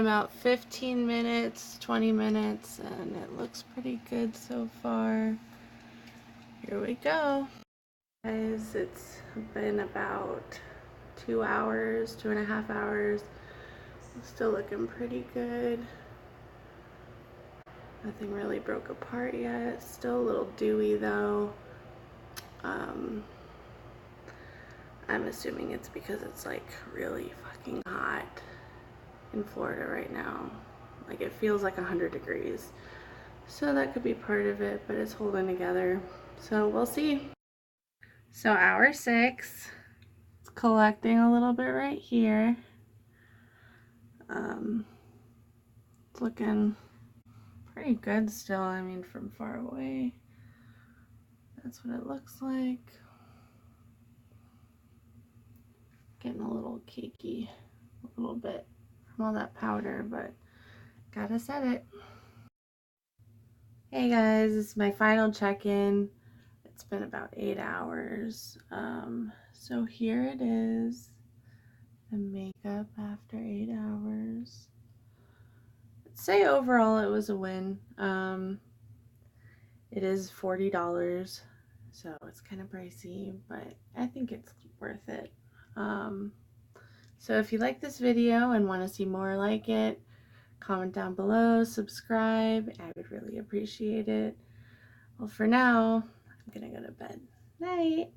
about 15 minutes, 20 minutes, and it looks pretty good so far. Here we go. Guys, it's been about 2 hours, 2.5 hours. Still looking pretty good. Nothing really broke apart yet. Still a little dewy though. I'm assuming it's because it's like really fucking hot in Florida right now. Like it feels like 100 degrees. So that could be part of it, but it's holding together. So we'll see. So hour 6. It's collecting a little bit right here. It's looking pretty good still. I mean, from far away. That's what it looks like. Getting a little cakey a little bit from all that powder, but gotta set it. Hey guys, this is my final check-in. It's been about 8 hours. So here it is, the makeup after 8 hours. I'd say overall it was a win. It is $40, so it's kind of pricey, but I think it's worth it. So if you like this video and want to see more like it, comment down below, subscribe. I would really appreciate it. Well, for now, I'm gonna go to bed. Night.